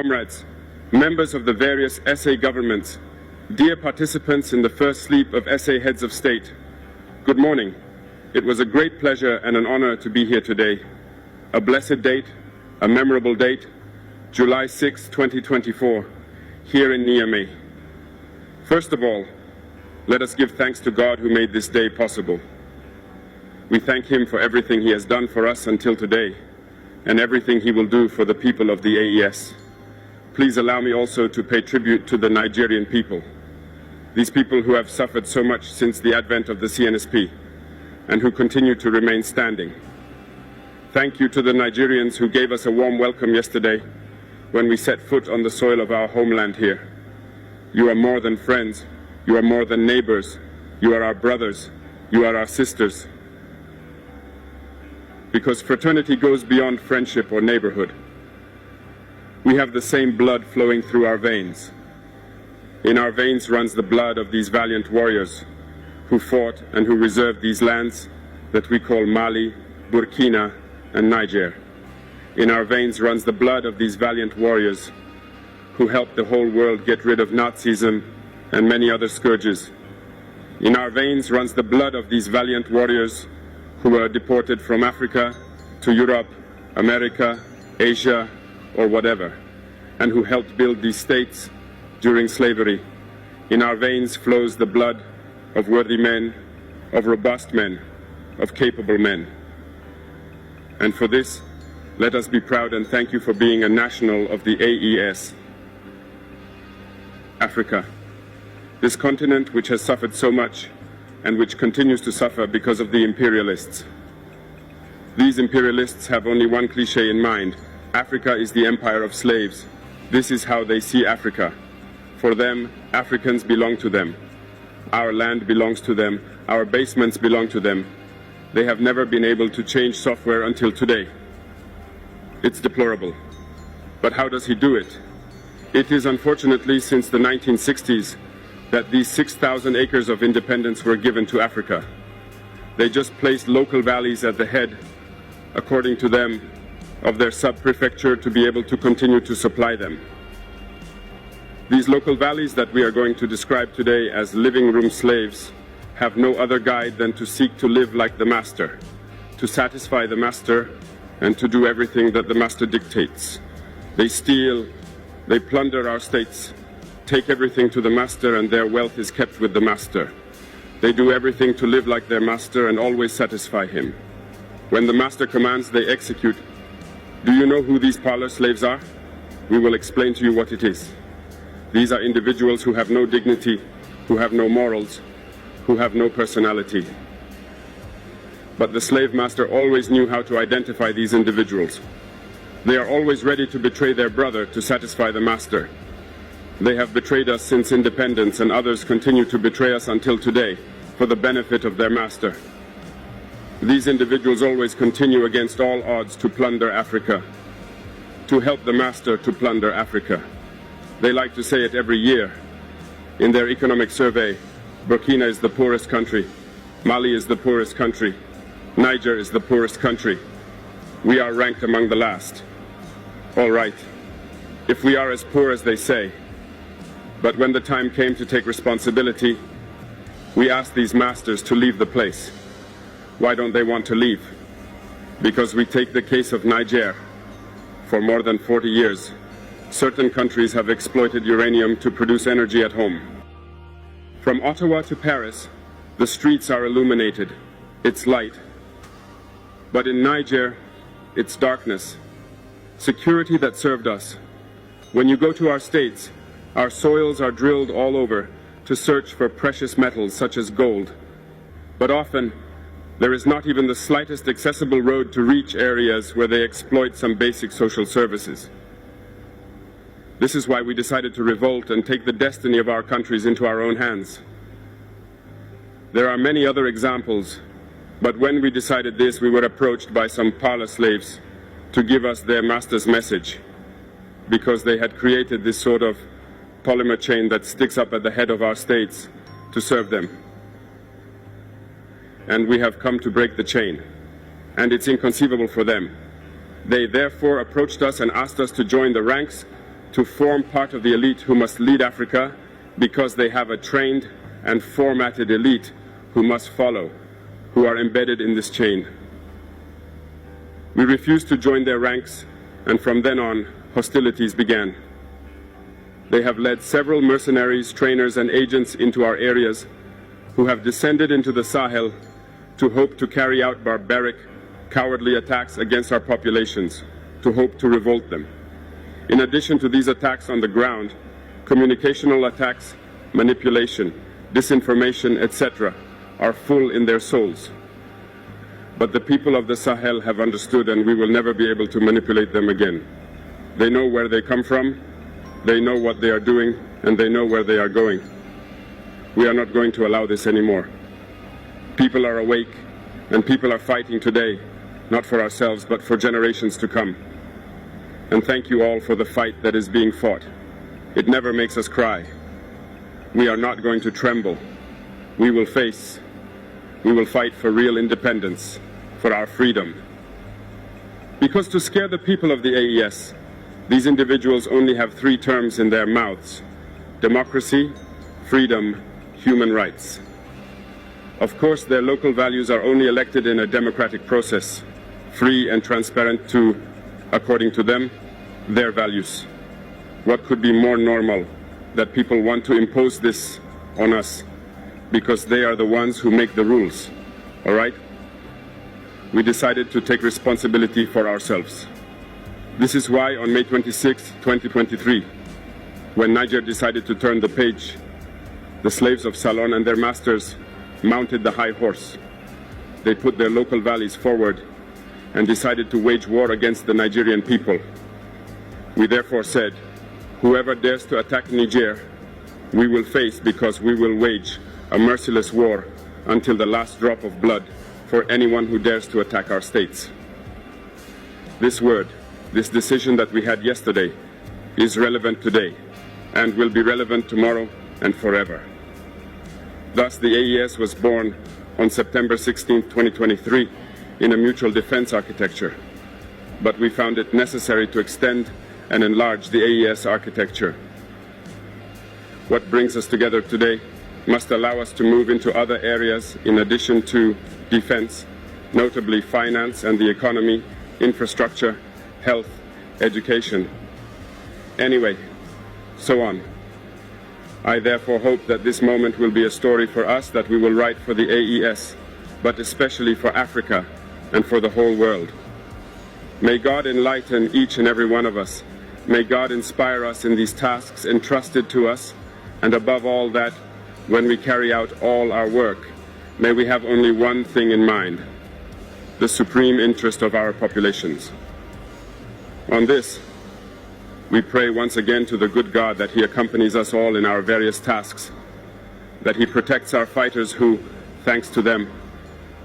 comrades, members of the various SA governments, dear participants in the first sleep of SA heads of state, good morning. It was a great pleasure and an honor to be here today. A blessed date, a memorable date, July 6, 2024, here in Niamey. First of all, let us give thanks to God who made this day possible. We thank Him for everything He has done for us until today, and everything He will do for the people of the AES. Please allow me also to pay tribute to the Nigerian people, these people who have suffered so much since the advent of the CNSP, and who continue to remain standing. Thank you to the Nigerians who gave us a warm welcome yesterday when we set foot on the soil of our homeland here. You are more than friends, you are more than neighbors, you are our brothers, you are our sisters. Because fraternity goes beyond friendship or neighborhood. We have the same blood flowing through our veins. In our veins runs the blood of these valiant warriors who fought and who reserved these lands that we call Mali, Burkina, and Niger. In our veins runs the blood of these valiant warriors who helped the whole world get rid of Nazism and many other scourges. In our veins runs the blood of these valiant warriors who were deported from Africa to Europe, America, Asia, or whatever, and who helped build these states during slavery. In our veins flows the blood of worthy men, of robust men, of capable men. And for this, let us be proud and thank you for being a national of the AES. Africa, this continent which has suffered so much and which continues to suffer because of the imperialists. These imperialists have only one cliché in mind: Africa is the empire of slaves. This is how they see Africa. For them, Africans belong to them. Our land belongs to them. Our basements belong to them. They have never been able to change software until today. It's deplorable. But how does he do it? It is unfortunately since the 1960s that these 6,000 acres of independence were given to Africa. They just placed local valleys at the head, according to them, of their sub-prefecture to be able to continue to supply them. These local valleys that we are going to describe today as living room slaves have no other guide than to seek to live like the master, to satisfy the master, and to do everything that the master dictates. They steal, they plunder our states, take everything to the master, and their wealth is kept with the master. They do everything to live like their master and always satisfy him. When the master commands, they execute. Do you know who these parlor slaves are? We will explain to you what it is. These are individuals who have no dignity, who have no morals, who have no personality. But the slave master always knew how to identify these individuals. They are always ready to betray their brother to satisfy the master. They have betrayed us since independence, and others continue to betray us until today for the benefit of their master. These individuals always continue against all odds to plunder Africa, to help the master to plunder Africa. They like to say it every year. In their economic survey, Burkina is the poorest country, Mali is the poorest country, Niger is the poorest country. We are ranked among the last. All right, if we are as poor as they say, but when the time came to take responsibility, we asked these masters to leave the place. Why don't they want to leave? Because we take the case of Niger. For more than 40 years, certain countries have exploited uranium to produce energy at home. From Ottawa to Paris, the streets are illuminated. It's light. But in Niger, it's darkness. Security that served us. When you go to our states, our soils are drilled all over to search for precious metals such as gold. But often, there is not even the slightest accessible road to reach areas where they exploit some basic social services. This is why we decided to revolt and take the destiny of our countries into our own hands. There are many other examples, but when we decided this, we were approached by some parlor slaves to give us their master's message, because they had created this sort of polymer chain that sticks up at the head of our states to serve them. And we have come to break the chain, and it's inconceivable for them. They therefore approached us and asked us to join the ranks to form part of the elite who must lead Africa because they have a trained and formatted elite who must follow, who are embedded in this chain. We refused to join their ranks, and from then on, hostilities began. They have led several mercenaries, trainers, and agents into our areas who have descended into the Sahel to hope to carry out barbaric, cowardly attacks against our populations, to hope to revolt them. In addition to these attacks on the ground, communicational attacks, manipulation, disinformation, etc., are full in their souls. But the people of the Sahel have understood, and we will never be able to manipulate them again. They know where they come from, they know what they are doing, and they know where they are going. We are not going to allow this anymore. People are awake, and people are fighting today, not for ourselves, but for generations to come. And thank you all for the fight that is being fought. It never makes us cry. We are not going to tremble. We will face. We will fight for real independence, for our freedom. Because to scare the people of the AES, these individuals only have 3 terms in their mouths: democracy, freedom, human rights. Of course, their local values are only elected in a democratic process, free and transparent to, according to them, their values. What could be more normal that people want to impose this on us because they are the ones who make the rules, all right? We decided to take responsibility for ourselves. This is why on May 26, 2023, when Niger decided to turn the page, the slaves of Salon and their masters mounted the high horse. They put their local values forward and decided to wage war against the Nigerian people. We therefore said, whoever dares to attack Niger, we will face, because we will wage a merciless war until the last drop of blood for anyone who dares to attack our states. This word, this decision that we had yesterday, is relevant today and will be relevant tomorrow and forever. Thus, the AES was born on September 16, 2023, in a mutual defense architecture. But we found it necessary to extend and enlarge the AES architecture. What brings us together today must allow us to move into other areas in addition to defense, notably finance and the economy, infrastructure, health, education. Anyway, so on. I therefore hope that this moment will be a story for us that we will write for the AES, but especially for Africa and for the whole world. May God enlighten each and every one of us. May God inspire us in these tasks entrusted to us, and above all that, when we carry out all our work, may we have only one thing in mind: the supreme interest of our populations. On this, we pray once again to the good God that He accompanies us all in our various tasks, that He protects our fighters who, thanks to them,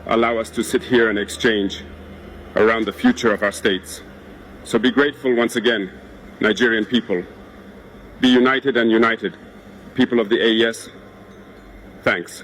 allow us to sit here and exchange around the future of our states. So be grateful once again, Nigerian people. Be united and united. People of the AES, thanks.